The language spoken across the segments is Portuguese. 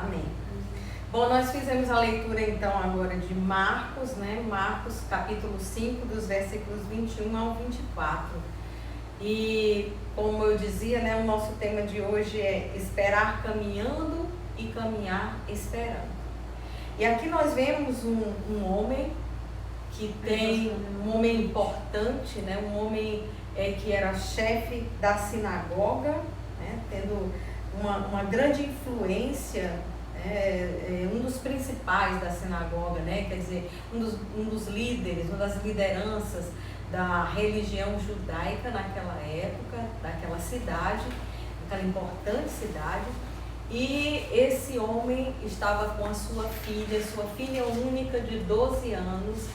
Amém. Bom, nós fizemos a leitura então agora de Marcos, né? Marcos capítulo 5, dos versículos 21 ao 24. E como eu dizia, né, o nosso tema de hoje é esperar caminhando e caminhar esperando. E aqui nós vemos um homem que tem, um homem importante, né, um homem que era chefe da sinagoga, né, tendo uma grande influência, um dos principais da sinagoga, né, quer dizer, um dos líderes, uma das lideranças da religião judaica naquela época, daquela cidade, aquela importante cidade. E esse homem estava com a sua filha única de 12 anos,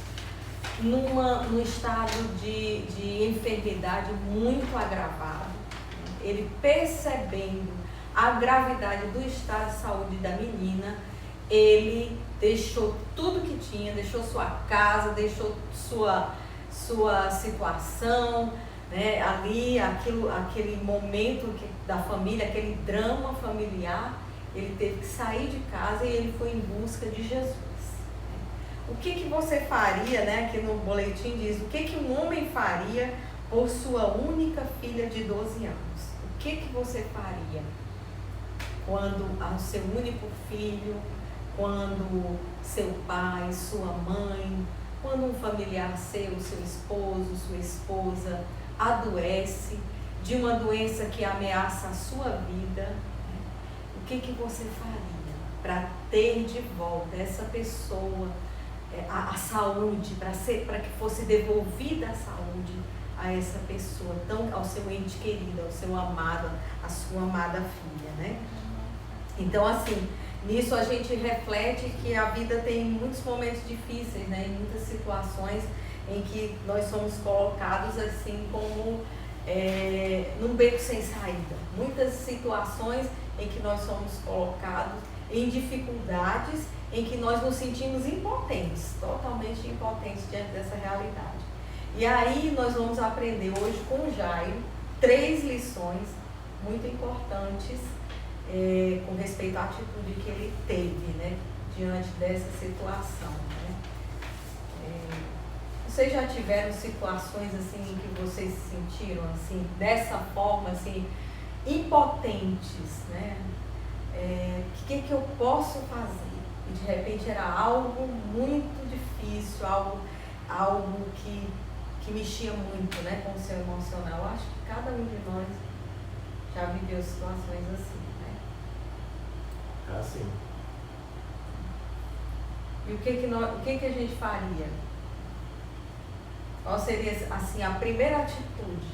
num estado de enfermidade muito agravado. Ele, percebendo a gravidade do estado de saúde da menina, ele deixou tudo que tinha, deixou sua casa, deixou sua situação, né, ali, aquele momento da família, aquele drama familiar. Ele teve que sair de casa e ele foi em busca de Jesus. O que você faria, né? Aqui no boletim diz, o que um homem faria por sua única filha de 12 anos? O que você faria quando o seu único filho, quando seu pai, sua mãe, quando um familiar seu esposo, sua esposa, adoece de uma doença que ameaça a sua vida, né? O que você faria para ter de volta essa pessoa, a saúde, para que fosse devolvida a saúde a essa pessoa, ao seu ente querido, ao seu amado, a sua amada filha, né? Então, assim, nisso a gente reflete que a vida tem muitos momentos difíceis, né? Em muitas situações em que nós somos colocados assim como num beco sem saída. Muitas situações em que nós somos colocados em dificuldades, em que nós nos sentimos impotentes, totalmente impotentes diante dessa realidade. E aí nós vamos aprender hoje com Jairo 3 lições muito importantes com respeito à atitude que ele teve, né, diante dessa situação, né? Vocês já tiveram situações assim em que vocês se sentiram assim, dessa forma, assim, impotentes, né? O que eu posso fazer? E de repente era algo muito difícil, algo que mexia muito, né, com o seu emocional. Eu acho que cada um de nós já viveu situações assim, né? Assim. E o que a gente faria? Qual seria, assim, a primeira atitude?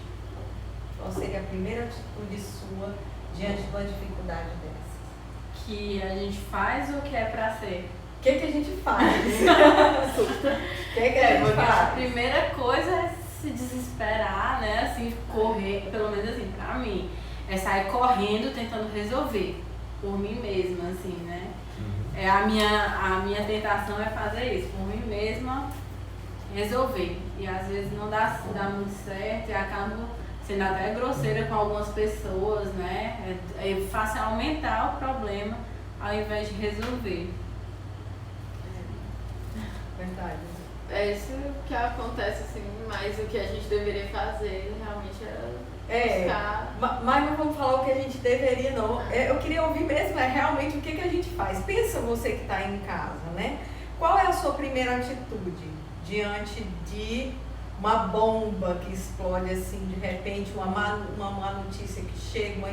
Qual seria a primeira atitude sua diante de uma dificuldade dessas? Que a gente faz ou que é pra ser? O que a gente faz? que a gente faz? A primeira coisa é se desesperar, né? Assim, correr, pelo menos assim, pra mim, é sair correndo tentando resolver por mim mesma, assim, né? A minha tentação é fazer isso, por mim mesma, resolver. E às vezes não dá muito certo e acabo sendo até grosseira com algumas pessoas, né? Eu faço aumentar o problema ao invés de resolver. Verdade. É isso que acontece, assim, mas o que a gente deveria fazer realmente é buscar... Mas não vamos falar o que a gente deveria, não. Eu queria ouvir mesmo, realmente o que a gente faz. Pensa você que está aí em casa, né? Qual é a sua primeira atitude diante de uma bomba que explode assim, de repente, uma má notícia que chega,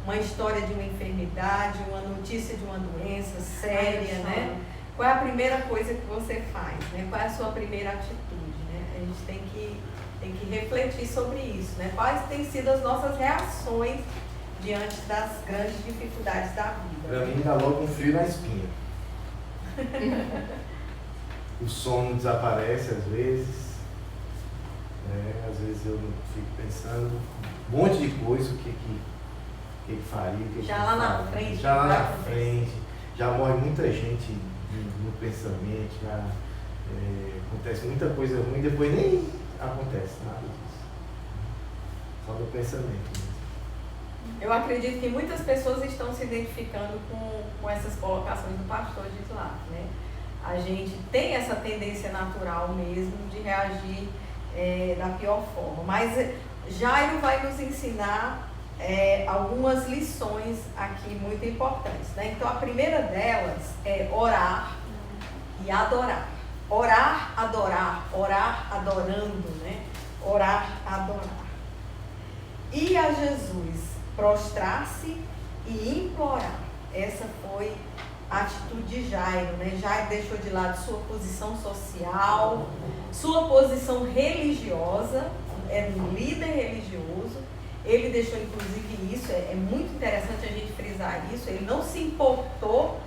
uma história de uma enfermidade, uma notícia de uma doença séria, né? Qual é a primeira coisa que você faz, né? Qual é a sua primeira atitude, né? A gente tem que refletir sobre isso, né? Quais têm sido as nossas reações diante das grandes dificuldades da vida? Para mim dá logo um frio na espinha. O sono desaparece às vezes, né? Às vezes eu fico pensando um monte de coisa, o que faria, já lá na frente. Já lá na frente, já morre muita gente no pensamento, já acontece muita coisa ruim, depois nem acontece nada disso. Só no pensamento mesmo. Eu acredito que muitas pessoas estão se identificando com essas colocações do pastor Gislac, né? A gente tem essa tendência natural mesmo de reagir da pior forma. Mas Jairo vai nos ensinar algumas lições aqui muito importantes, né? Então a primeira delas é orar e adorar. Orar, adorar, orar adorando, né? Orar, adorar. Ir a Jesus, prostrar-se e implorar. Essa foi a atitude de Jairo, né? Jairo deixou de lado sua posição social, sua posição religiosa, era um líder religioso. Ele deixou, inclusive, isso, é muito interessante a gente frisar isso, ele não se importou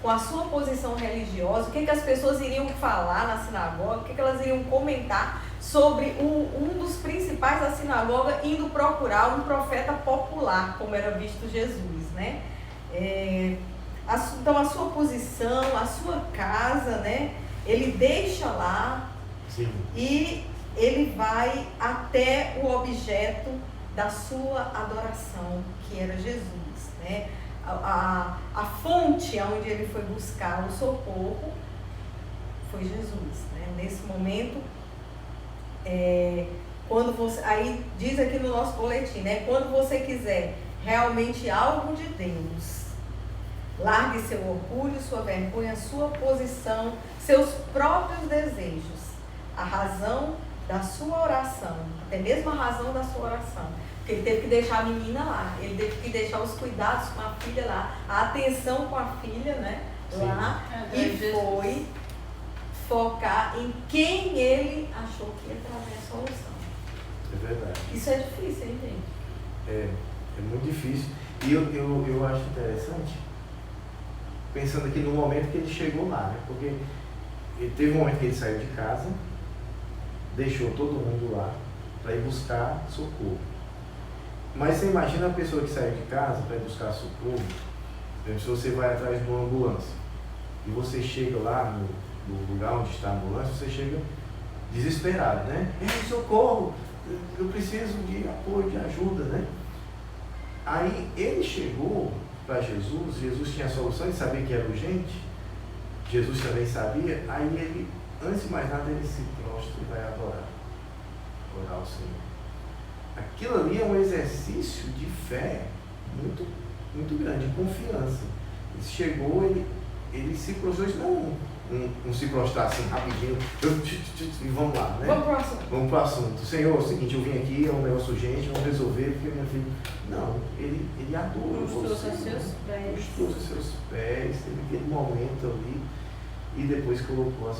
com a sua posição religiosa, o que as pessoas iriam falar na sinagoga, o que elas iriam comentar sobre um dos principais da sinagoga indo procurar um profeta popular, como era visto Jesus, né? Então a sua posição, a sua casa, né? Ele deixa lá. Sim. E ele vai até o objeto da sua adoração, que era Jesus, né? A fonte onde ele foi buscar o socorro foi Jesus, né? Nesse momento, quando você, aí diz aqui no nosso boletim, né? Quando você quiser realmente algo de Deus, largue seu orgulho, sua vergonha, sua posição, seus próprios desejos, a razão da sua oração, até mesmo a razão da sua oração. Porque ele teve que deixar a menina lá, ele teve que deixar os cuidados com a filha lá, a atenção com a filha, né? Lá, e foi focar em quem ele achou que ia trazer a solução. É verdade. Isso é difícil, hein, gente? É muito difícil. E eu acho interessante, pensando aqui no momento que ele chegou lá, né? Porque ele teve um momento que ele saiu de casa, deixou todo mundo lá para ir buscar socorro. Mas você imagina a pessoa que saiu de casa para ir buscar socorro, se você vai atrás de uma ambulância e você chega lá no lugar onde está a ambulância, você chega desesperado, né? Socorro, eu preciso de apoio, de ajuda, né? Aí ele chegou para Jesus, Jesus tinha a solução, ele sabia que era urgente, Jesus também sabia, aí ele, antes de mais nada, ele se prostra e vai adorar ao Senhor. Aquilo ali é um exercício de fé muito, muito grande, de confiança. Ele chegou, ele se prostrou, não se prostrar assim rapidinho, e vamos lá, né? Vamos para o assunto. Senhor, é o seguinte, eu vim aqui, é um negócio urgente, vamos resolver, porque minha filha... Não, ele adorou você. Prostrou os seus pés, teve aquele momento ali, e depois colocou o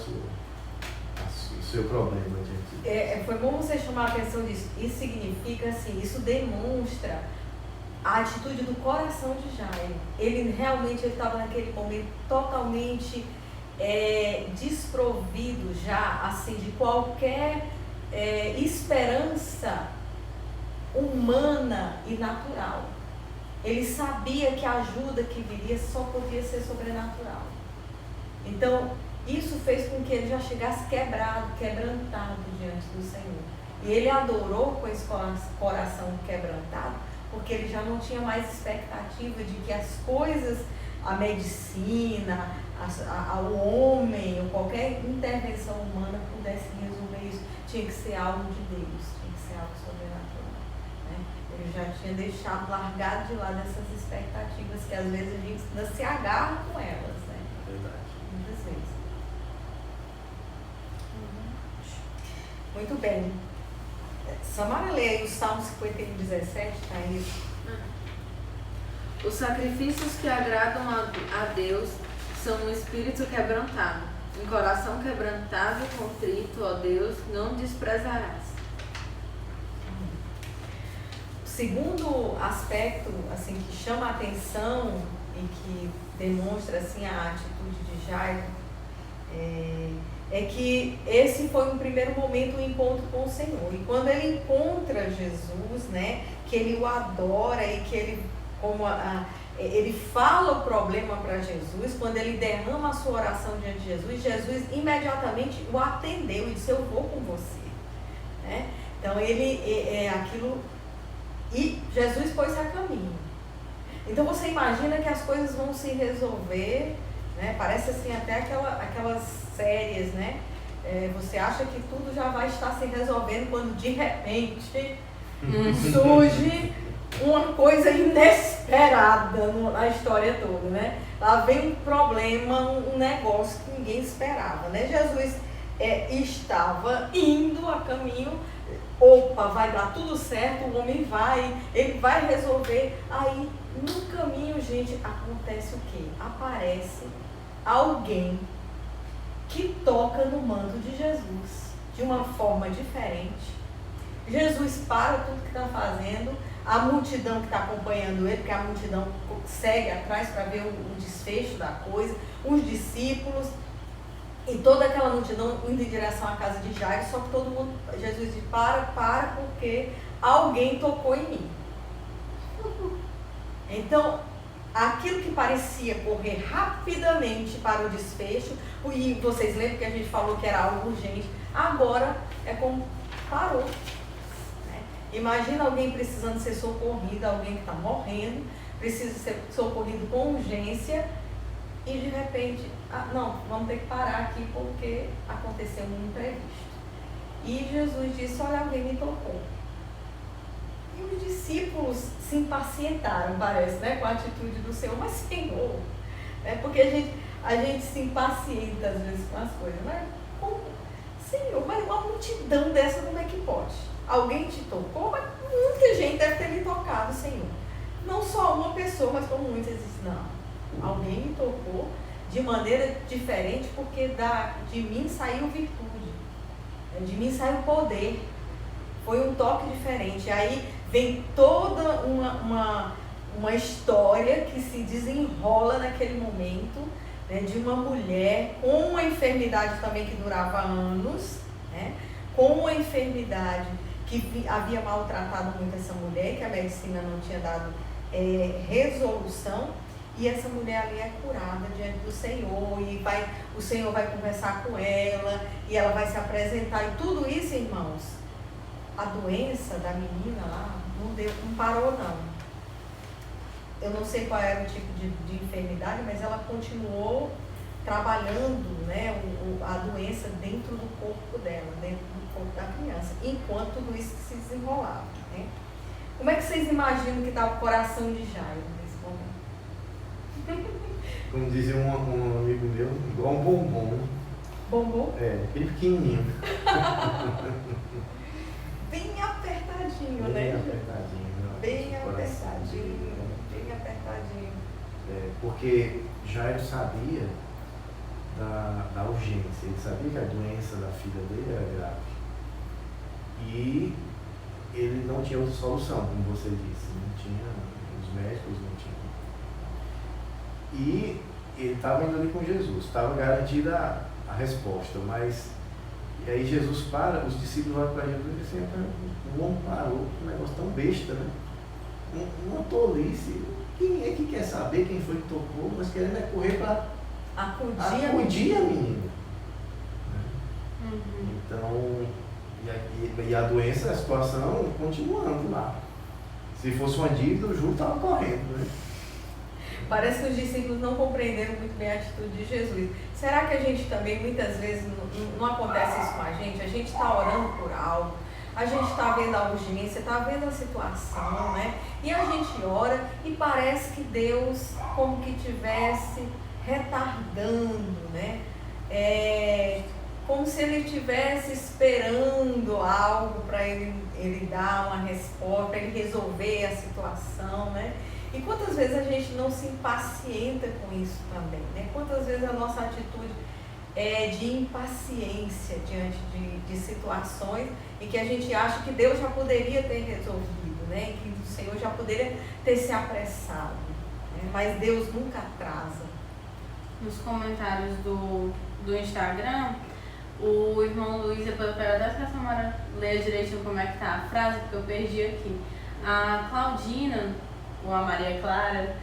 seu problema diante. Foi bom você chamar a atenção disso. Isso significa assim, isso demonstra a atitude do coração de Jairo. Ele realmente estava naquele momento totalmente desprovido já assim de qualquer esperança humana e natural. Ele sabia que a ajuda que viria só podia ser sobrenatural. Então isso fez com que ele já chegasse quebrantado diante do Senhor. E ele adorou com esse coração quebrantado, porque ele já não tinha mais expectativa de que as coisas, a medicina, o homem, ou qualquer intervenção humana pudesse resolver isso. Tinha que ser algo de Deus, tinha que ser algo sobrenatural, né? Ele já tinha deixado, largado de lado essas expectativas que às vezes a gente ainda se agarra com elas, né? Verdade. Muitas vezes. Muito bem. Samara, lê aí o Salmo 51:17, tá aí. Os sacrifícios que agradam a Deus são um espírito quebrantado, um coração quebrantado e contrito, ó Deus, não desprezarás. O segundo aspecto assim, que chama a atenção e que demonstra assim, a atitude de Jairo é que esse foi um primeiro momento, um encontro com o Senhor. E quando ele encontra Jesus, né, que ele o adora e que ele, ele fala o problema para Jesus, quando ele derrama a sua oração diante de Jesus, Jesus imediatamente o atendeu e disse, eu vou com você. Né? Então aquilo E Jesus pôs-se a caminho. Então você imagina que as coisas vão se resolver, né? Parece assim até aquelas séries, né? Você acha que tudo já vai estar se resolvendo quando de repente surge uma coisa inesperada na história toda, né? Lá vem um problema, um negócio que ninguém esperava, né? Jesus estava indo a caminho, opa, vai dar tudo certo, o homem ele vai resolver. Aí no caminho, gente, acontece o quê? Aparece alguém que toca no manto de Jesus de uma forma diferente. Jesus para tudo que está fazendo, a multidão que está acompanhando ele, porque a multidão segue atrás para ver o desfecho da coisa, os discípulos e toda aquela multidão indo em direção à casa de Jairo, só que todo mundo, Jesus diz, para porque alguém tocou em mim. Então, aquilo que parecia correr rapidamente para o desfecho, e vocês lembram que a gente falou que era algo urgente, agora é como parou. Imagina alguém precisando ser socorrido, alguém que está morrendo, precisa ser socorrido com urgência e de repente, não, vamos ter que parar aqui porque aconteceu um imprevisto. E Jesus disse, olha, alguém me tocou. E os discípulos se impacientaram, parece, né, com a atitude do Senhor, mas Senhor, porque a gente se impacienta às vezes com as coisas, mas como? Senhor, mas uma multidão dessa como é que pode? Alguém te tocou, mas muita gente deve ter me tocado, Senhor. Não só uma pessoa, mas como muitas dizem, não, alguém me tocou de maneira diferente, porque de mim saiu virtude, de mim saiu poder. Foi um toque diferente. Aí vem toda uma história que se desenrola naquele momento, né, de uma mulher com uma enfermidade também que durava anos, né, com uma enfermidade que havia maltratado muito essa mulher, que a medicina não tinha dado resolução, e essa mulher ali é curada diante do Senhor, e o Senhor vai conversar com ela, e ela vai se apresentar, e tudo isso, irmãos, a doença da menina lá não parou não. Eu não sei qual era o tipo de enfermidade, mas ela continuou trabalhando, né, a doença dentro do corpo dela, dentro do corpo da criança, enquanto tudo isso se desenrolava, né? Como é que vocês imaginam que estava o coração de Jairo nesse momento? Como dizia um amigo meu, igual um bombom, né? Bombom? Bem pequenininho. Bem apertadinho, Bem né? apertadinho. Bem apertadinho, bem apertadinho. Porque Jairo sabia da urgência, ele sabia que a doença da filha dele era grave. E ele não tinha outra solução, como você disse, não tinha, os médicos não tinham. E ele estava indo ali com Jesus, estava garantida a resposta, mas e aí Jesus para, os discípulos vão para Jesus e dizem assim, o homem parou, um negócio tão besta, né? Uma tolice. Quem é que quer saber quem foi que tocou, mas querendo é correr para acudir a menina. Uhum. Então, e a doença, a situação continuando lá. Se fosse uma dívida, o Ju estava correndo, né? Parece que os discípulos não compreenderam muito bem a atitude de Jesus. Será que a gente também, muitas vezes, não acontece isso com a gente? A gente está orando por algo, a gente está vendo a urgência, está vendo a situação, né? E a gente ora e parece que Deus como que estivesse retardando, né? Como se ele estivesse esperando algo para ele dar uma resposta, para ele resolver a situação, né? E quantas vezes a gente não se impacienta com isso também, né? Quantas vezes a nossa atitude é de impaciência diante de situações em que a gente acha que Deus já poderia ter resolvido, né? Que o Senhor já poderia ter se apressado, né? Mas Deus nunca atrasa. Nos comentários do Instagram, o irmão Luiz, depois eu quero até que a Samara leia direitinho como é que tá a frase, porque eu perdi aqui. A Claudina, ou a Maria Clara,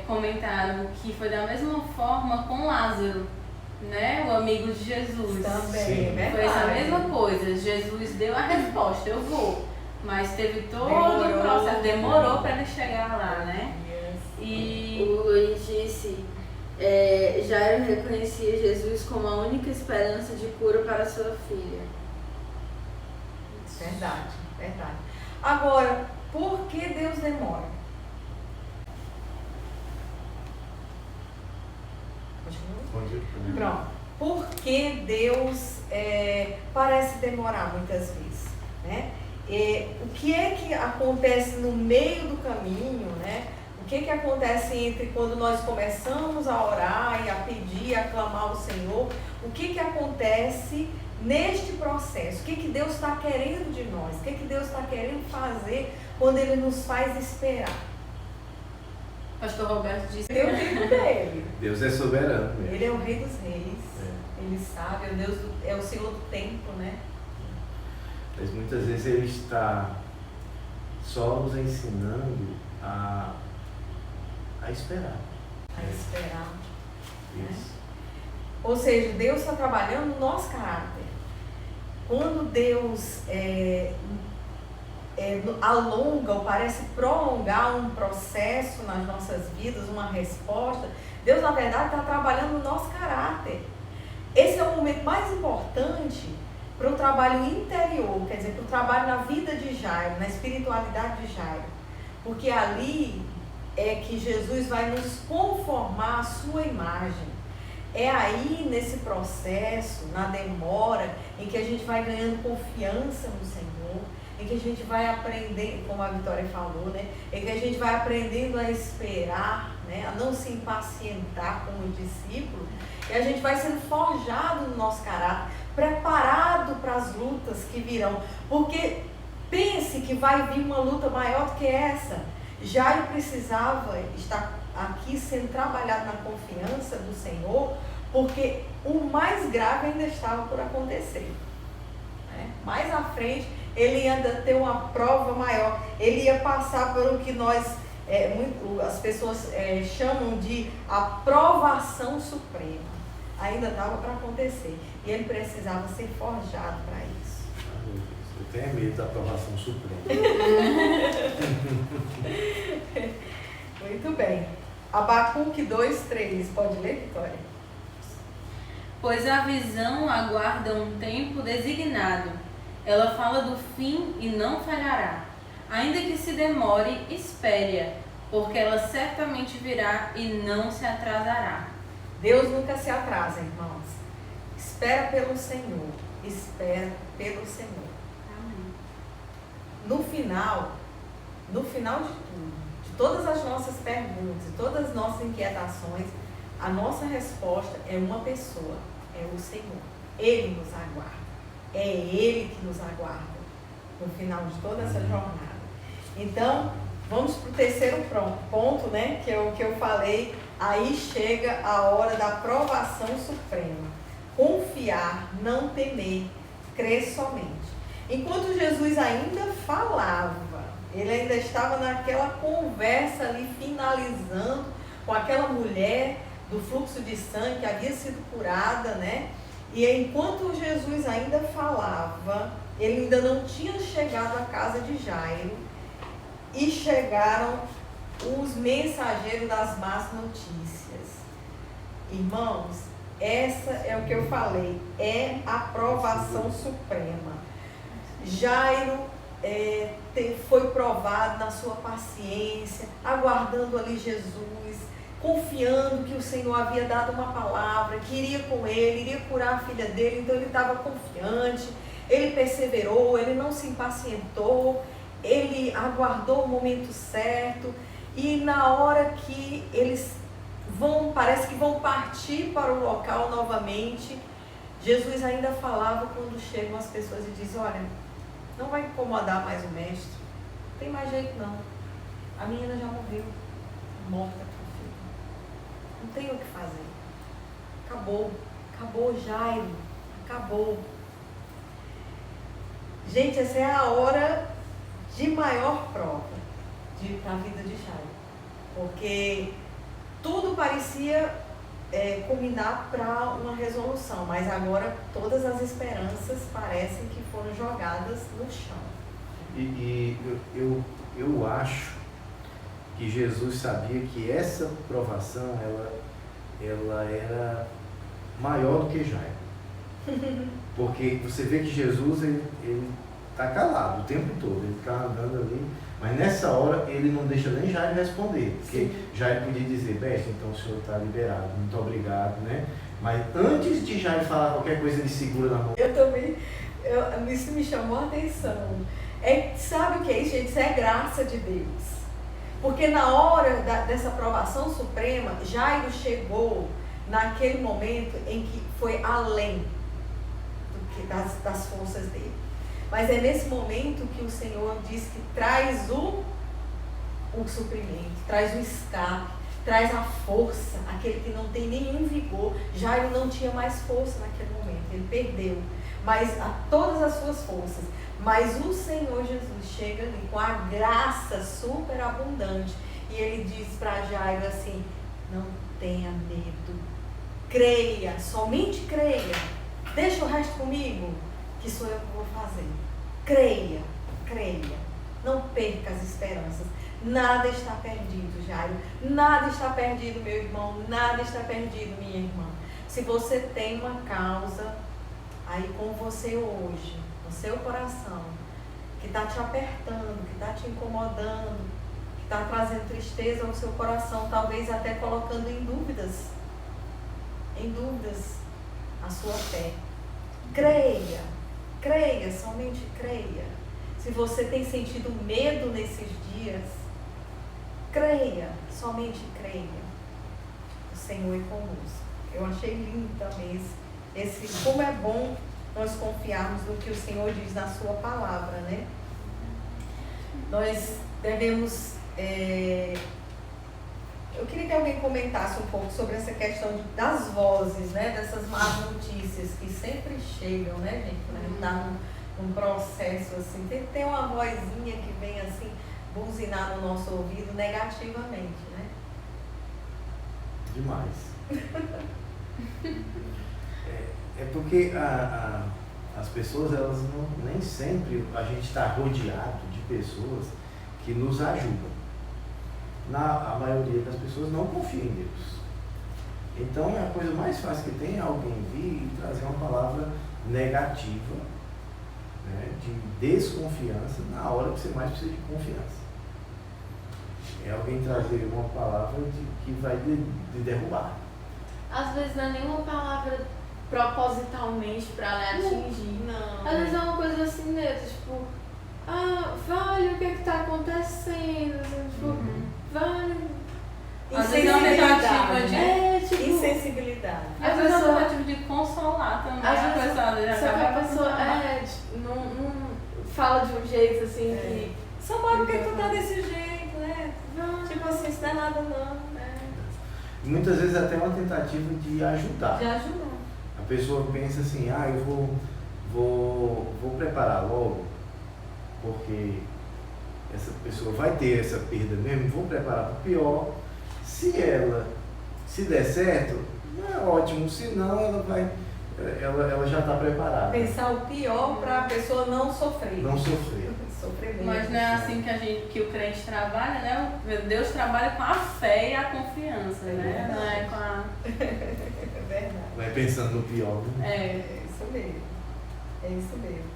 comentaram que foi da mesma forma com Lázaro, né? O amigo de Jesus. Também, sim, é Foi essa verdade. mesma coisa. Jesus deu a resposta, eu vou. Mas teve todo Demorou. o processo, demorou para ele chegar lá, né? E O Luiz disse, Jairo reconhecia Jesus como a única esperança de cura para sua filha. Verdade, verdade. Agora, por que Deus demora? Continua? Pronto. Por que Deus parece demorar muitas vezes, né? O que é que acontece no meio do caminho, né? O que é que acontece entre quando nós começamos a orar e a pedir, a clamar ao Senhor? O que é que acontece neste processo? O que é que Deus está querendo de nós? O que é que Deus está querendo fazer quando Ele nos faz esperar? o pastor Roberto disse Tem o tempo dele. Deus é soberano mesmo. Ele é o Rei dos Reis. Ele sabe, é o Senhor do tempo, né? Mas muitas vezes Ele está só nos ensinando a esperar. A esperar. Isso. Ou seja, Deus está trabalhando no nosso caráter. Quando Deus alonga ou parece prolongar um processo nas nossas vidas, uma resposta, Deus na verdade está trabalhando no nosso caráter. Esse é o momento mais importante para o trabalho interior, quer dizer, para o trabalho na vida de Jairo, na espiritualidade de Jairo. Porque ali é que Jesus vai nos conformar à sua imagem. É aí, nesse processo, na demora, em que a gente vai ganhando confiança no Senhor, em que a gente vai aprendendo, como a Vitória falou, né? Em que a gente vai aprendendo a esperar, né? A não se impacientar como discípulo, e a gente vai sendo forjado no nosso caráter, preparado para as lutas que virão. Porque pense que vai vir uma luta maior do que essa. Jairo precisava estar aqui sendo trabalhado na confiança do Senhor, porque o mais grave ainda estava por acontecer, né? Mais à frente, ele ia ainda ter uma prova maior, ele ia passar por o que as pessoas chamam de aprovação suprema. Ainda estava para acontecer, e ele precisava ser forjado para isso. Eu tenho medo da aprovação suprema. Muito bem. Abacuque 2:3. Pode ler, Vitória? Pois a visão aguarda um tempo designado. Ela fala do fim e não falhará. Ainda que se demore, espere-a, porque ela certamente virá e não se atrasará. Deus nunca se atrasa, irmãos. Espera pelo Senhor. Espera pelo Senhor. Amém. No final de tudo, de todas as nossas perguntas, de todas as nossas inquietações, a nossa resposta é uma pessoa, é o Senhor. Ele nos aguarda. É Ele que nos aguarda no final de toda essa jornada. Então, vamos para o terceiro ponto, né? Que é o que eu falei. Aí chega a hora da provação suprema. Confiar, não temer, crer somente. Enquanto Jesus ainda falava, ele ainda estava naquela conversa ali, finalizando com aquela mulher do fluxo de sangue que havia sido curada, né? E enquanto Jesus ainda falava, ele ainda não tinha chegado à casa de Jairo, e chegaram os mensageiros das más notícias. Irmãos, essa é o que eu falei, é a provação suprema. Jairo foi provado na sua paciência, aguardando ali Jesus, confiando que o Senhor havia dado uma palavra, que iria com ele, iria curar a filha dele. Então ele estava confiante, ele perseverou, ele não se impacientou, ele aguardou o momento certo. E na hora que eles parece que vão partir para o local novamente, Jesus ainda falava quando chegam as pessoas e diz: olha, não vai incomodar mais o mestre, não tem mais jeito não, a menina já morreu, morta por filho, não tem o que fazer, acabou Jairo, acabou. Gente, essa é a hora de maior prova para a vida de Jairo, porque tudo parecia culminar para uma resolução, mas agora todas as esperanças parecem que foram jogadas no chão. Eu acho que Jesus sabia que essa provação ela era maior do que Jairo. Porque você vê que Jesus ele está calado o tempo todo, ele está andando ali, mas nessa hora ele não deixa nem Jairo responder, porque Jairo podia dizer, Besta, então o senhor está liberado, muito obrigado, né? Mas antes de Jairo falar qualquer coisa, ele segura na mão. Eu também, isso me chamou a atenção. Sabe o que é isso, gente? Isso é graça de Deus. Porque na hora dessa provação suprema, Jairo chegou naquele momento em que foi além das forças dele. Mas é nesse momento que o Senhor diz que traz o suprimento, traz o escape, traz a força, aquele que não tem nenhum vigor. Jairo não tinha mais força naquele momento, ele perdeu todas as suas forças. Mas o Senhor Jesus chega ali com a graça superabundante e ele diz para Jairo assim: não tenha medo, creia, somente creia, deixa o resto comigo, que sou eu que vou fazer. Creia, creia, não perca as esperanças. Nada está perdido, Jairo, nada está perdido, meu irmão, nada está perdido, minha irmã. Se você tem uma causa aí com você hoje, no seu coração, que está te apertando, que está te incomodando, que está trazendo tristeza ao seu coração, talvez até colocando em dúvidas a sua fé. Creia, creia, somente creia. Se você tem sentido medo nesses dias, creia, somente creia. O Senhor é conosco. Eu achei lindo também como é bom nós confiarmos no que o Senhor diz na sua palavra, né? Nós devemos... Eu queria que alguém comentasse um pouco sobre essa questão das vozes, né? Dessas más notícias que sempre chegam, né, gente? Quando a gente está num processo assim, tem uma vozinha que vem assim, buzinar no nosso ouvido negativamente, né? Demais. É porque as pessoas, elas nem sempre a gente está rodeado de pessoas que nos ajudam. A maioria das pessoas não confia em Deus. Então a coisa mais fácil que tem é alguém vir e trazer uma palavra negativa, né, de desconfiança na hora que você mais precisa de confiança. É alguém trazer uma palavra que vai de derrubar. Às vezes não é nenhuma palavra propositalmente para lhe atingir. Não. Às vezes é uma coisa assim mesmo, tipo, vale, o que é que tá acontecendo? Assim, tipo, vale. Às vezes é uma tentativa de... insensibilidade. Às vezes é uma tentativa de consolar também. Às vezes Só que a pessoa não fala de um jeito assim que... Samara, por que tu tá desse jeito, né? Tipo assim, isso não é nada não, né? Muitas vezes até uma tentativa de ajudar. De ajudar. A pessoa pensa assim, eu vou preparar logo, porque essa pessoa vai ter essa perda mesmo, vou preparar para o pior. Se der certo, é ótimo, se não, ela já está preparada. Pensar o pior para a pessoa não sofrer. Não sofrer. Sofrer mesmo. Mas não é assim que o crente trabalha, né? Deus trabalha com a fé e a confiança, né? Não é com a... É verdade. Vai pensando no pior, né? É isso mesmo. É isso mesmo.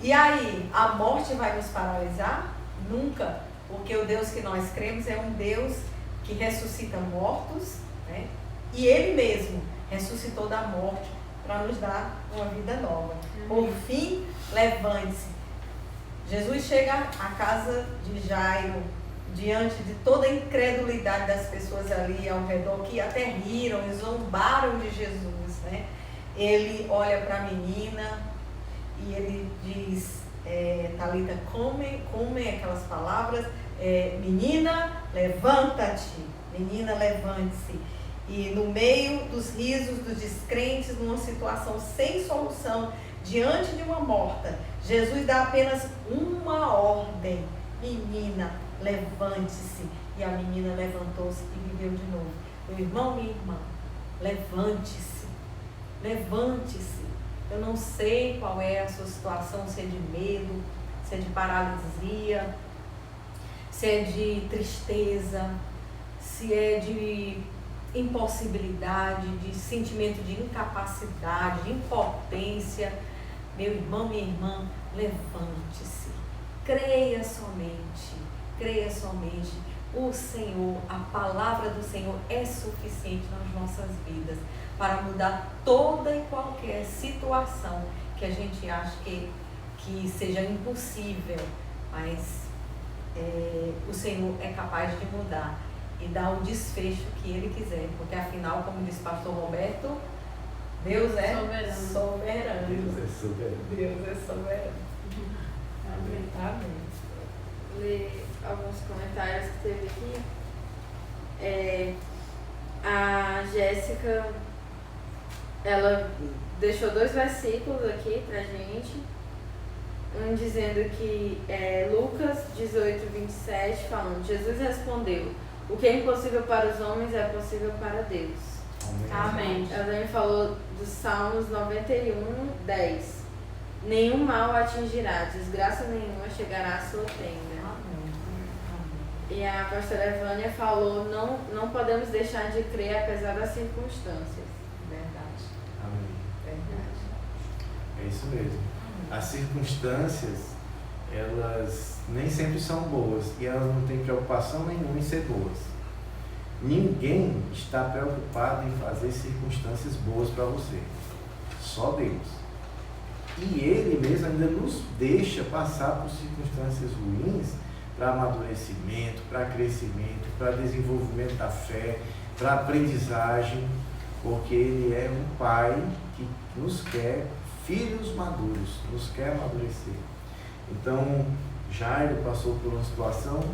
E aí, a morte vai nos paralisar? Nunca. Porque o Deus que nós cremos é um Deus que ressuscita mortos, né? E Ele mesmo ressuscitou da morte para nos dar uma vida nova. Por fim, levante-se. Jesus chega à casa de Jairo, diante de toda a incredulidade das pessoas ali ao redor, que até riram e zombaram de Jesus, né? Ele olha para a menina e ele diz, Talita, come aquelas palavras, menina, levanta-te, menina, levante-se. E no meio dos risos dos descrentes, numa situação sem solução, diante de uma morta, Jesus dá apenas uma ordem: menina, levante-se. E a menina levantou-se e viveu de novo. Meu irmão, minha irmã, levante-se, levante-se. Eu não sei qual é a sua situação, se é de medo, se é de paralisia, se é de tristeza, se é de impossibilidade, de sentimento de incapacidade, de impotência. Meu irmão, minha irmã, levante-se, creia somente, creia somente. O Senhor, a palavra do Senhor é suficiente nas nossas vidas para mudar toda e qualquer situação que a gente acha que seja impossível, mas o Senhor é capaz de mudar e dar o desfecho que Ele quiser, porque afinal, como disse o pastor Roberto, Deus é soberano. Deus é soberano. Deus é soberano. Amém. Amém. Ler alguns comentários que teve aqui. A Jéssica, ela deixou 2 versículos aqui pra gente. Um dizendo que Lucas 18, 27, falando: Jesus respondeu: o que é impossível para os homens é possível para Deus. Amém. Ela também falou dos Salmos 91, 10. Nenhum mal atingirá, desgraça nenhuma chegará à sua tenda. Amém. E a pastora Evânia falou: não podemos deixar de crer apesar das circunstâncias. Verdade. Amém. Verdade. É isso mesmo. As circunstâncias, elas nem sempre são boas e elas não têm preocupação nenhuma em ser boas. Ninguém está preocupado em fazer circunstâncias boas para você. Só Deus. E Ele mesmo ainda nos deixa passar por circunstâncias ruins para amadurecimento, para crescimento, para desenvolvimento da fé, para aprendizagem, porque Ele é um Pai que nos quer filhos maduros, nos quer amadurecer. Então, Jairo passou por uma situação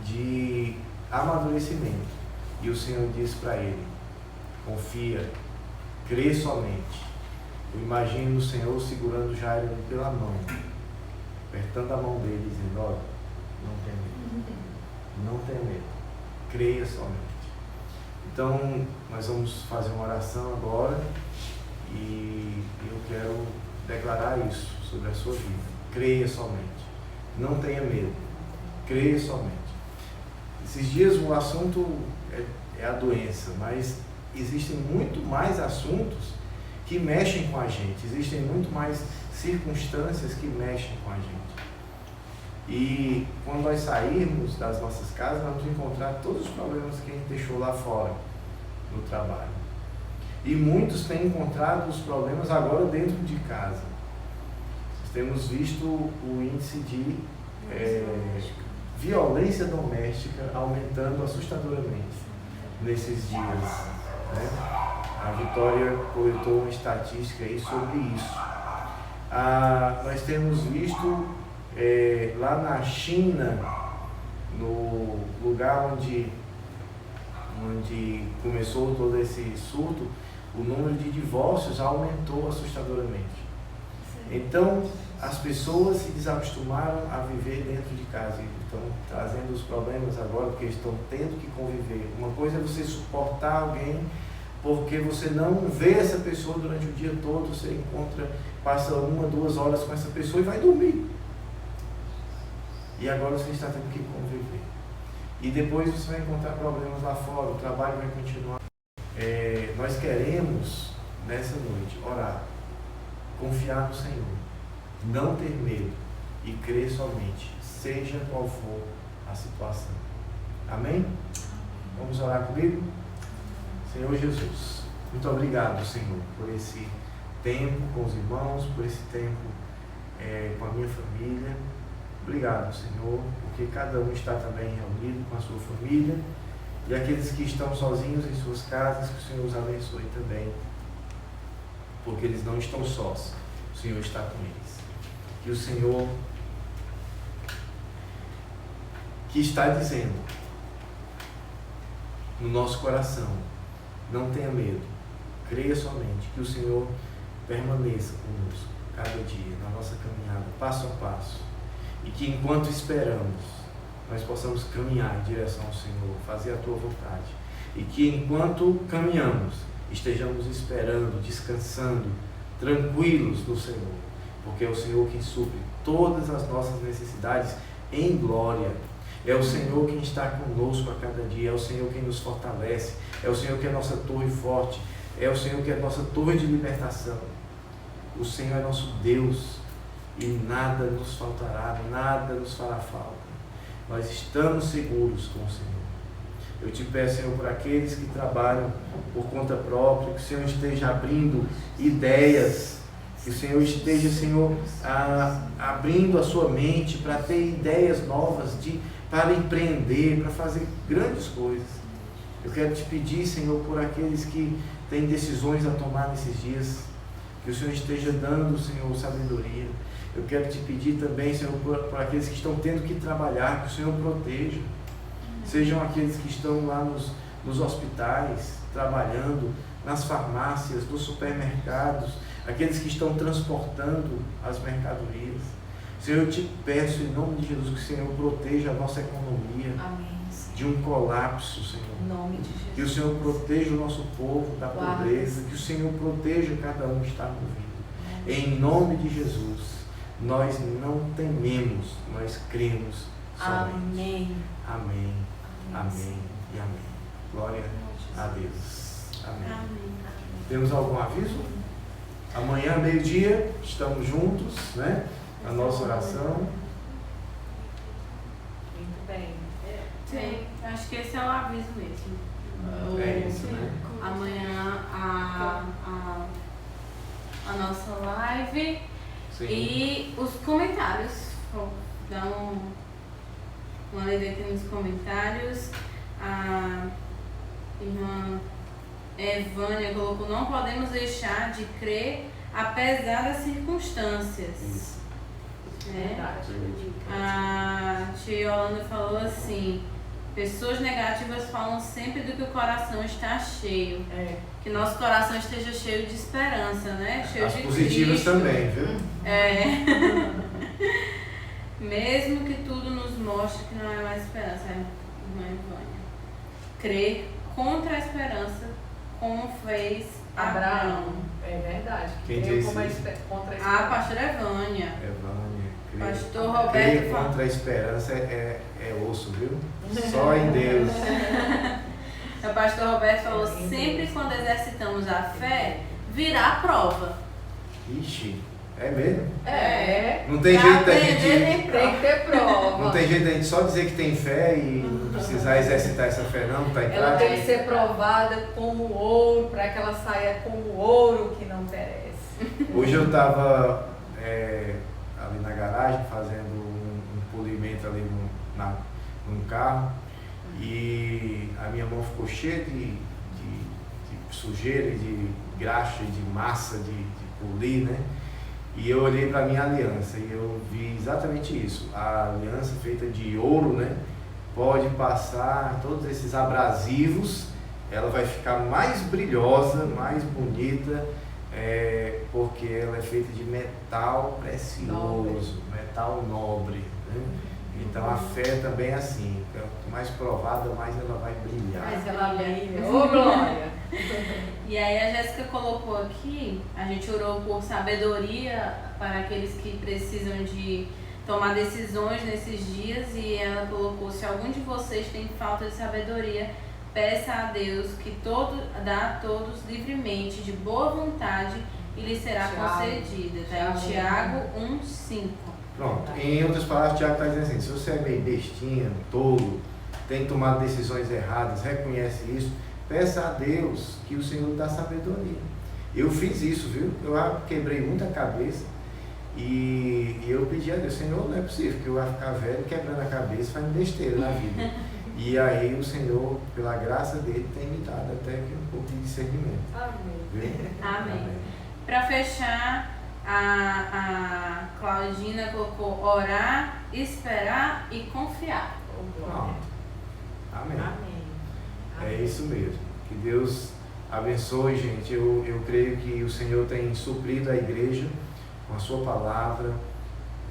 de amadurecimento e o Senhor disse para ele: confia, crê somente. Eu imagino o Senhor segurando Jairo pela mão, apertando a mão dele, dizendo: olha, não tenha medo, não tenha medo, creia somente. Então, nós vamos fazer uma oração agora e eu quero declarar isso sobre a sua vida. Creia somente, não tenha medo, creia somente. Esses dias o assunto é a doença, mas existem muito mais assuntos que mexem com a gente, existem muito mais circunstâncias que mexem com a gente. E quando nós sairmos das nossas casas, nós vamos encontrar todos os problemas que a gente deixou lá fora no trabalho. E muitos têm encontrado os problemas agora dentro de casa. Nós temos visto o índice de violência doméstica aumentando assustadoramente nesses dias, né? A Vitória coletou uma estatística aí sobre isso. Nós temos visto lá na China, no lugar onde começou todo esse surto, o número de divórcios aumentou assustadoramente. Então, as pessoas se desacostumaram a viver dentro de casa e estão trazendo os problemas agora porque estão tendo que conviver. Uma coisa é você suportar alguém porque você não vê essa pessoa durante o dia todo, você passa 1, 2 horas com essa pessoa e vai dormir. E agora você está tendo que conviver. E depois você vai encontrar problemas lá fora, o trabalho vai continuar. Nós queremos, nessa noite, orar, confiar no Senhor, não ter medo e crer somente, seja qual for a situação. Amém? Vamos orar comigo? Senhor Jesus, muito obrigado, Senhor, por esse tempo com os irmãos, por esse tempo com a minha família. Obrigado, Senhor, porque cada um está também reunido com a sua família e aqueles que estão sozinhos em suas casas, que o Senhor os abençoe também, porque eles não estão sós, o Senhor está com eles. Que o Senhor que está dizendo no nosso coração: não tenha medo, creia somente, que o Senhor permaneça conosco cada dia, na nossa caminhada, passo a passo, e que enquanto esperamos, nós possamos caminhar em direção ao Senhor, fazer a Tua vontade, e que enquanto caminhamos, estejamos esperando, descansando, tranquilos no Senhor, porque é o Senhor quem supre todas as nossas necessidades em glória. É o Senhor quem está conosco a cada dia, é o Senhor quem nos fortalece, é o Senhor que é a nossa torre forte, é o Senhor que é a nossa torre de libertação. O Senhor é nosso Deus e nada nos faltará, nada nos fará falta. Nós estamos seguros com o Senhor. Eu te peço, Senhor, por aqueles que trabalham por conta própria, que o Senhor esteja abrindo ideias, que o Senhor esteja, Senhor, abrindo a sua mente para ter ideias novas, para empreender, para fazer grandes coisas. Eu quero te pedir, Senhor, por aqueles que têm decisões a tomar nesses dias, que o Senhor esteja dando, Senhor, sabedoria. Eu quero te pedir também, Senhor, por aqueles que estão tendo que trabalhar, que o Senhor proteja. Sejam aqueles que estão lá nos hospitais, trabalhando, nas farmácias, nos supermercados, aqueles que estão transportando as mercadorias. Senhor, eu te peço em nome de Jesus que o Senhor proteja a nossa economia. Amém. De um colapso, Senhor. Em nome de Jesus. Que o Senhor proteja o nosso povo da pobreza, que o Senhor proteja cada um que está ouvindo. Em nome de Jesus, nós não tememos, nós cremos somente. Amém. Amém. Amém e amém. Glória a Deus. Amém. Amém. Temos algum aviso? Amanhã, meio-dia, estamos juntos, né? A nossa oração. Muito bem. Sim, acho que esse é o aviso mesmo. É isso, né? Amanhã a nossa live. Sim. E os comentários. Dá uma lida aqui nos comentários. A irmã Evânia colocou: não podemos deixar de crer apesar das circunstâncias. Isso. Verdade. A tia Yolanda falou assim: pessoas negativas falam sempre do que o coração está cheio. Que nosso coração esteja cheio de esperança, né? Cheio As de positivas Cristo. também, viu? Mesmo que tudo nos mostre que não é mais esperança. Irmã Ivânia. Crer contra a esperança, como fez Abraão. É verdade. Quem Eu disse como isso? contra a A esperança. pastora Evânia. Evânia, Pastor Roberto crer fala- contra a esperança é osso, viu? Só em Deus. O pastor Roberto falou: sempre quando exercitamos a fé, virá a prova. Ixi, é mesmo? Não Pra tem jeito da aprender, gente. nem Tem que ter prova. Não tem jeito da gente só dizer que tem fé e não precisar exercitar essa fé, não, tá em Ela tem que prática. ser provada como ouro, para que ela saia como ouro que não perece. Hoje eu estava ali na garagem fazendo um polimento ali num carro e a minha mão ficou cheia de sujeira, de graxa, de massa, de polir, né? E eu olhei para a minha aliança e eu vi exatamente isso. A aliança feita de ouro, né? Pode passar todos esses abrasivos, ela vai ficar mais brilhosa, mais bonita, porque ela é feita de metal precioso, metal nobre, né? Então a fé também é assim, quanto mais provada, mais ela vai brilhar. Mas ela brilha. Ô, glória! E aí a Jéssica colocou aqui, a gente orou por sabedoria para aqueles que precisam de tomar decisões nesses dias, e ela colocou: se algum de vocês tem falta de sabedoria, peça a Deus que dá a todos livremente, de boa vontade, e lhe será concedida. Tá? Tiago 1:5. Pronto, em outras palavras, o Tiago está dizendo assim: se você é meio bestinha, tolo, tem tomado decisões erradas, reconhece isso, peça a Deus que o Senhor dá sabedoria. Eu fiz isso, viu? Eu quebrei muita cabeça e eu pedi a Deus: Senhor, não é possível que eu vá ficar velho quebrando a cabeça, fazendo besteira na vida. E aí o Senhor, pela graça dele, tem me dado até que um pouco de discernimento. Amém. Viu? Amém. Para fechar, a Claudina colocou: orar, esperar e confiar. Ô, glória. Pronto. Amém. Amém. É isso mesmo. Que Deus abençoe, gente. Eu creio que o Senhor tem suprido a igreja com a sua palavra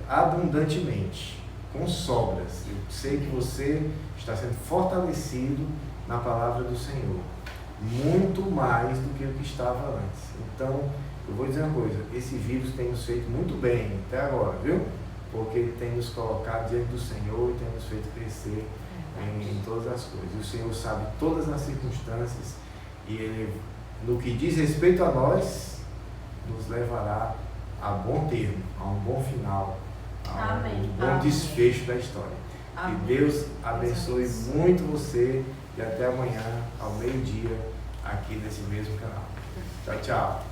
abundantemente, com sobras. Eu sei que você está sendo fortalecido na palavra do Senhor. muito mais do que o que estava antes. Então, eu vou dizer uma coisa, esse vírus tem nos feito muito bem até agora, viu? Porque ele tem nos colocado diante do Senhor e tem nos feito crescer em todas as coisas. E o Senhor sabe todas as circunstâncias e Ele, no que diz respeito a nós, nos levará a bom termo, a um bom final, a um bom desfecho da história. Amém. Que Deus abençoe muito você e até amanhã, ao meio-dia, aqui nesse mesmo canal. Tchau, tchau.